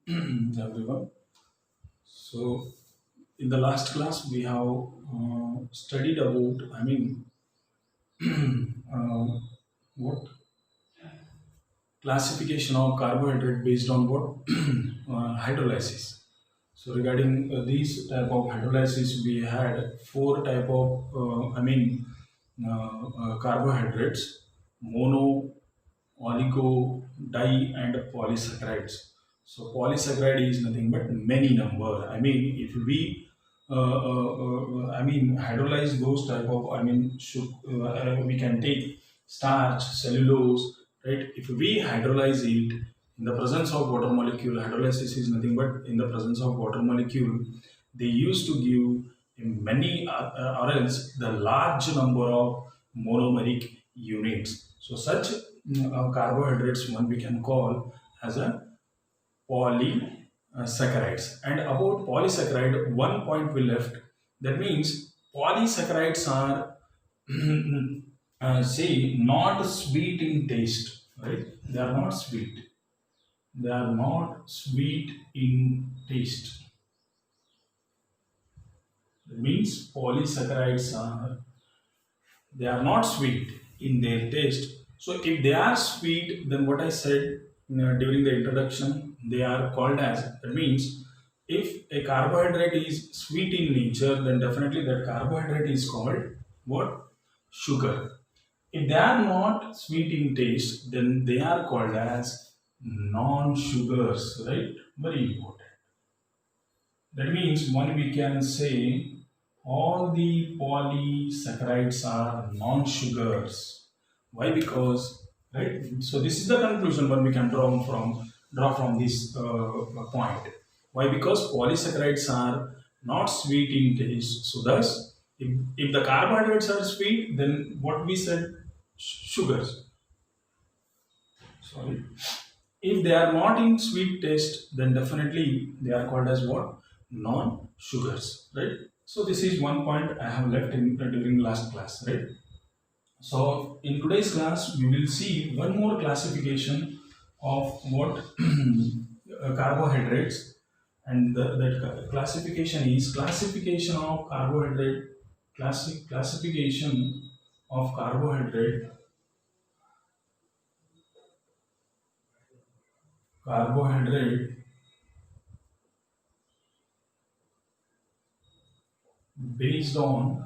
everyone. So, in the last class, we have studied about, uh, what classification of carbohydrate based on what hydrolysis. So, regarding these type of hydrolysis, we had four type of, carbohydrates: mono, oligo, di, and polysaccharides. So polysaccharide is nothing but many number. If we hydrolyze those type of, we can take starch, cellulose, right? If we hydrolyze it in the presence of water molecule, hydrolysis is nothing but in the presence of water molecule. They used to give many or else the large number of monomeric units. So such carbohydrates one we can call as a polysaccharides. And about polysaccharide, one point we left. That means polysaccharides are say not sweet in taste, right? They are not sweet. They are not sweet in taste. That means polysaccharides are they are not sweet in their taste. So if they are sweet, then what I said during the introduction, they are called as, that means if a carbohydrate is sweet in nature, then definitely that carbohydrate is called what? Sugar. If they are not sweet in taste, then they are called as non-sugars, right? Very important. That means one we can say all the polysaccharides are non-sugars. Why? Because right. So this is the conclusion one we can draw from this point. Why? Because polysaccharides are not sweet in taste. So thus, if the carbohydrates are sweet, then what we said sugars. Sorry. If they are not in sweet taste, then definitely they are called as what? Non-sugars, right? So this is one point I have left in during last class, right? So in today's class, we will see one more classification of what carbohydrates, and that classification is classification of carbohydrate, classification of carbohydrate based on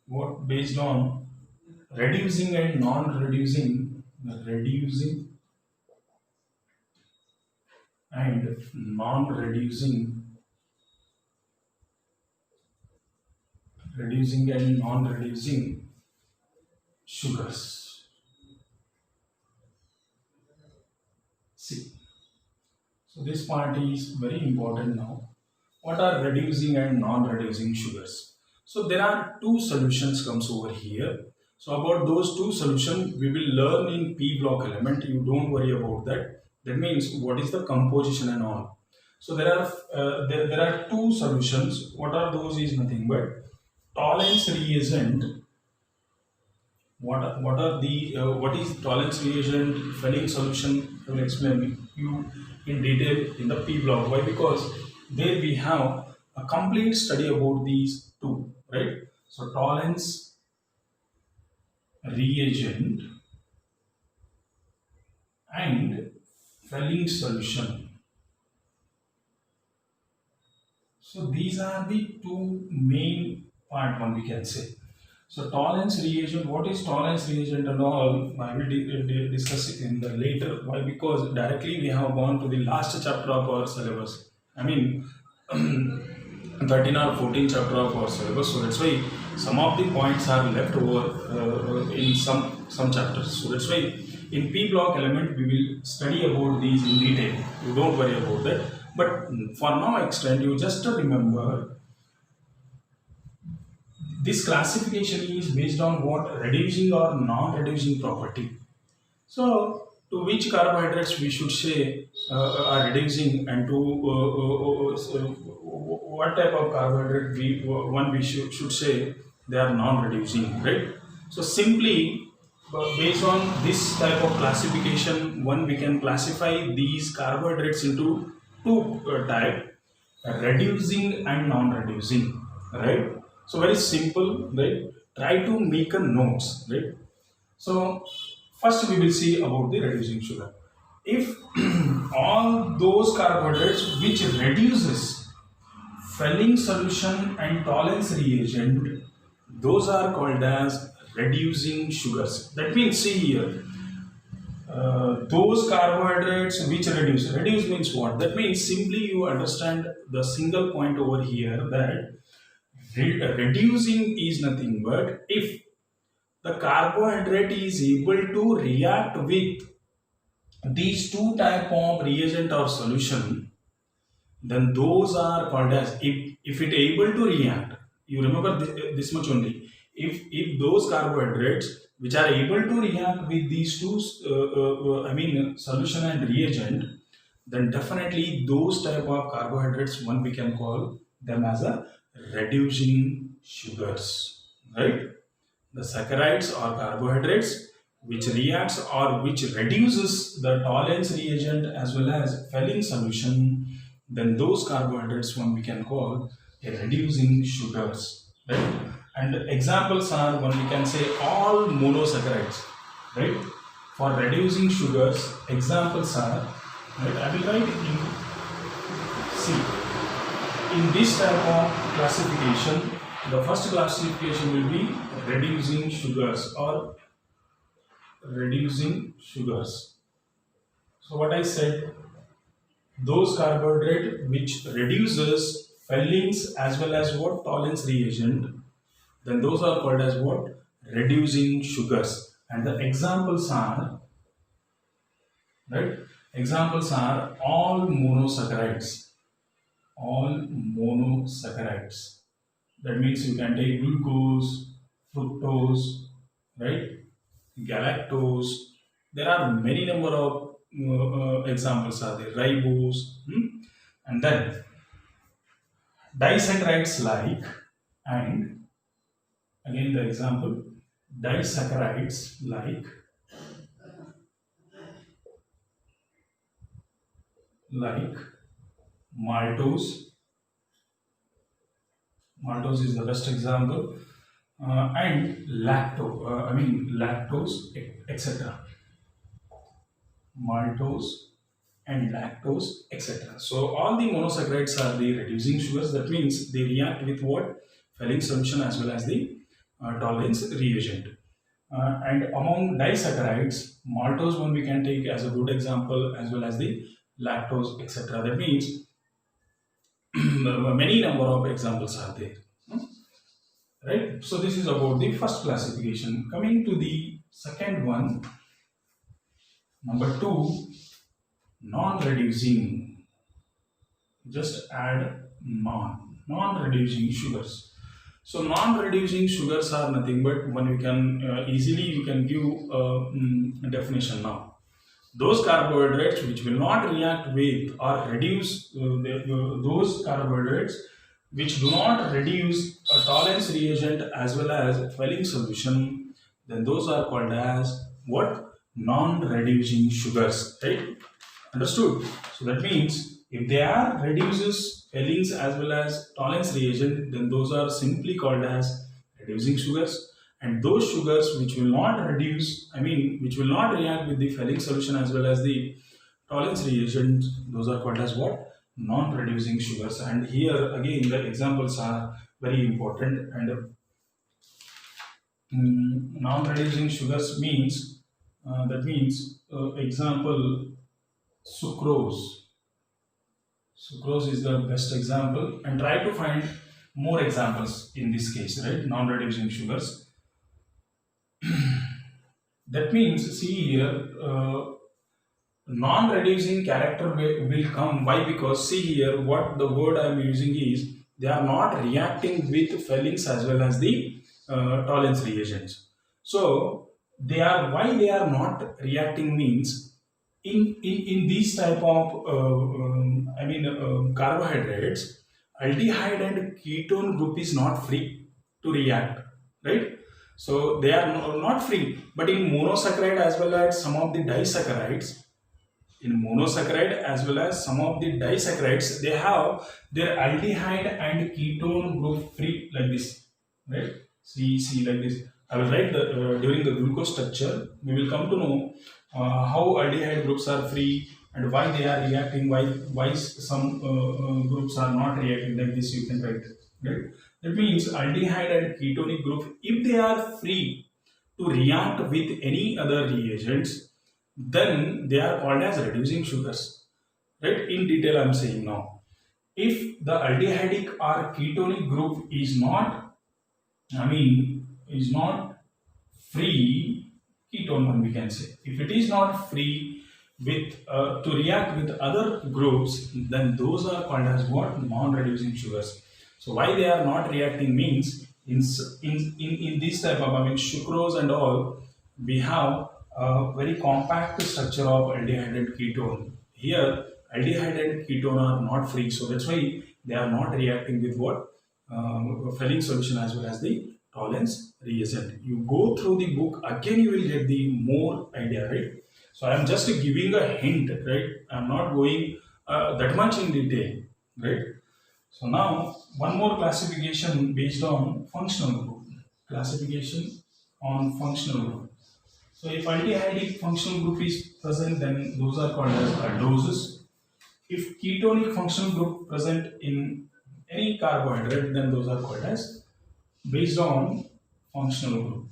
what? Based on reducing and non-reducing, reducing and non-reducing, reducing and non-reducing sugars. See, so this part is very important now. What are reducing and non-reducing sugars? So there are two solutions comes over here. So about those two solutions we will learn in P block element. You don't worry about that. That means what is the composition and all. So there are two solutions. What are those? Is nothing but Tollens reagent. What is Tollens reagent, Fehling solution? I will explain you in detail in the P block. Why? Because there we have a complete study about these two, right? So Tollens reagent and Fehling solution. So these are the two main part one we can say. So Tollens reagent, what is Tollens reagent and all, I will discuss it in the later. Why? Because directly we have gone to the last chapter of our syllabus. 13 or 14 chapter of our syllabus. So that's why some of the points are left over in some chapters. So that's why in P block element we will study about these in detail. You don't worry about that. But for now extent, you just remember this classification is based on what? Reducing or non-reducing property. So, to which carbohydrates we should say are reducing, and to what type of carbohydrate we should say they are non-reducing, right? So, simply But based on this type of classification, one we can classify these carbohydrates into two type, reducing and non-reducing, right? So very simple, right? Try to make a notes, right? So first we will see about the reducing sugar. If all those carbohydrates which reduces Felling solution and Tollens reagent, those are called as reducing sugars. That means, see here, those carbohydrates which reduce. Reduce means what? That means simply you understand the single point over here that reducing is nothing but if the carbohydrate is able to react with these two type of reagent or solution, then those are called as if it able to react. You remember this much only. If those carbohydrates which are able to react with these two solution and reagent, then definitely those type of carbohydrates one we can call them as a reducing sugars, right? The saccharides or carbohydrates which reacts or which reduces the Tollens reagent as well as Felling solution, then those carbohydrates one we can call a reducing sugars, right? And examples are one we can say all monosaccharides, right? For reducing sugars, examples are, right? I will write in C. In this type of classification, the first classification will be reducing sugars or reducing sugars. So what I said, those carbohydrate which reduces Fellings as well as what Tollens reagent, then those are called as what? Reducing sugars. And the examples are, right? Examples are all monosaccharides. All monosaccharides. That means you can take glucose, fructose, right? Galactose. There are many number of examples are there. Ribose, and then disaccharides like, and again the example disaccharides like maltose. Maltose is the best example, and lactose, etc. Maltose and lactose, etc. So all the monosaccharides are the reducing sugars. That means they react with what? Felling solution as well as the Tollens reagent. And among disaccharides, maltose one we can take as a good example as well as the lactose, etc. That means many number of examples are there, right? So this is about the first classification. Coming to the second one, number 2, non-reducing. Just add non-reducing sugars. So non-reducing sugars are nothing but when we can easily you can give a definition now. Those carbohydrates which will not react with or reduce those carbohydrates which do not reduce a Tollens reagent as well as Felling solution, then those are called as what? Non-reducing sugars, right? Understood? So that means if they are reduces Fellings as well as Tollens reagent, then those are simply called as reducing sugars. And those sugars which will not reduce, which will not react with the Felling solution as well as the Tollens reagent, those are called as what? Non-reducing sugars. And here again the examples are very important. And non-reducing sugars means example sucrose. Sucrose is the best example, and try to find more examples in this case, right? Non-reducing sugars. That means, see here, non-reducing character will come. Why? Because see here, what the word I am using is they are not reacting with Fellings as well as the Tollens reagents. So they are, why they are not reacting means in these type of carbohydrates, aldehyde and ketone group is not free to react, right? So they are not free. But in monosaccharide as well as some of the disaccharides, in monosaccharide as well as some of the disaccharides, they have their aldehyde and ketone group free like this, right? See like this. I will write the during the glucose structure. We will come to know how aldehyde groups are free and why they are reacting. Why some groups are not reacting like this. You can write, right? That means aldehyde and ketonic group, if they are free to react with any other reagents, then they are called as reducing sugars, right? In detail, I'm saying now. If the aldehydic or ketonic group is not, is not free, ketone one we can say. If it is not free with to react with other groups, then those are called as what? Non-reducing sugars. So why they are not reacting means in this type of sucrose and all, we have a very compact structure of aldehyde and ketone. Here aldehyde and ketone are not free, so that's why they are not reacting with what? Fehling solution as well as the tolerance reagent. You go through the book again, you will get the more idea, right? So I am just giving a hint, right? I am not going that much in detail, right? So now one more classification based on functional group. Classification on functional group. So if aldehydic functional group is present, then those are called as aldoses. If ketonic functional group present in any carbohydrate, then those are called as based on functional group.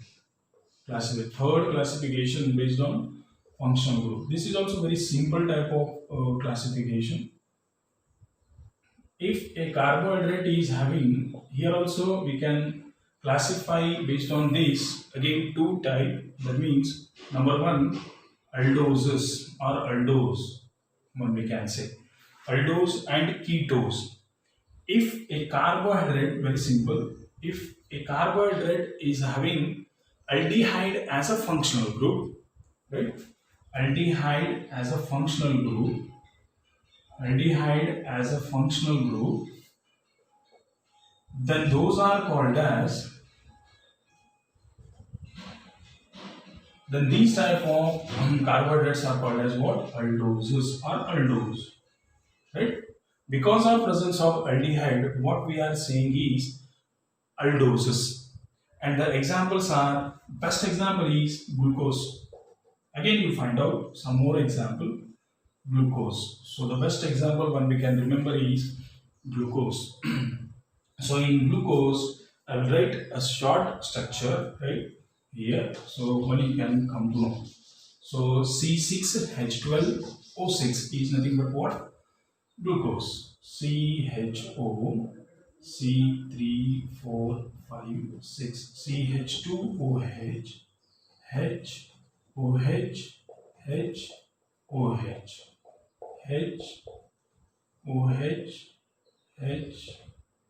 Third classification based on functional group. This is also very simple type of classification. If a carbohydrate is having, here also we can classify based on this, again two type. That means number one, aldoses or aldose, one we can say, aldose and ketose. If a carbohydrate, very simple, if a carbohydrate is having aldehyde as a functional group, right? Aldehyde as a functional group, aldehyde as a functional group, then those are called as, then these type of carbohydrates are called as what? Aldoses or aldose, right? Because of presence of aldehyde, what we are saying is aldoses. And the examples are, best example is glucose. Again you find out some more example, glucose. So the best example one we can remember is glucose. So in glucose, I will write a short structure right here. So one you can come to know. So C6H12O6 is nothing but what? Glucose. CHO, C345 6, CH2OH, HOH, HOH,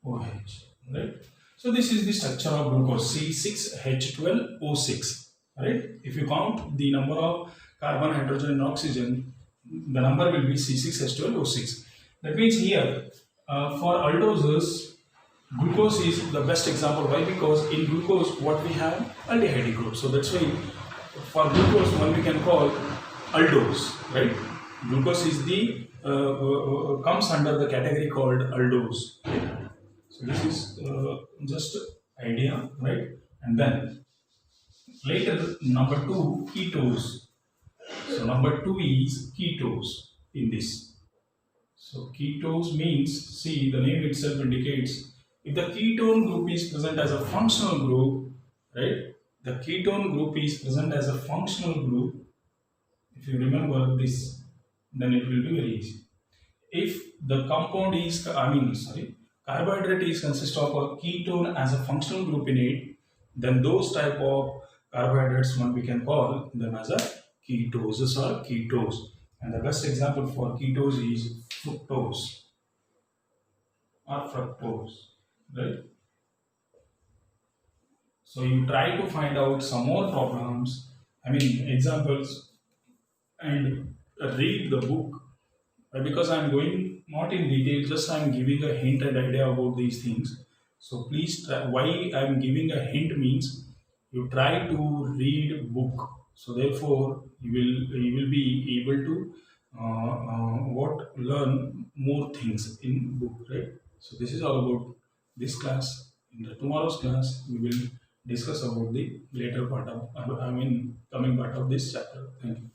HOH, right? So this is the structure of glucose, C6H12O6, right? If you count the number of carbon, hydrogen and oxygen, the number will be C6H12O6. That means here for aldoses, glucose is the best example. Why? Because in glucose what we have? Aldehyde group. So that's why for glucose one we can call aldose, right? Glucose is the comes under the category called aldose. So this is just idea, right? And then later number two, ketose. So number two is ketose in this. So ketose means, see the name itself indicates, if the ketone group is present as a functional group, right? The ketone group is present as a functional group. If you remember this, then it will be very easy. If the compound is, carbohydrate is consist of a ketone as a functional group in it, then those type of carbohydrates one we can call them as a ketoses or ketose. And the best example for ketose is fructose or fructose, right? So you try to find out some more problems, examples, and read the book. Because I am going not in detail, just I am giving a hint and idea about these things. So please try. Why I am giving a hint means, you try to read book, so therefore you will be able to what learn more things in book, right? So this is all about this class. In the tomorrow's class we will discuss about the later part of, I mean, coming part of this chapter. Thank you.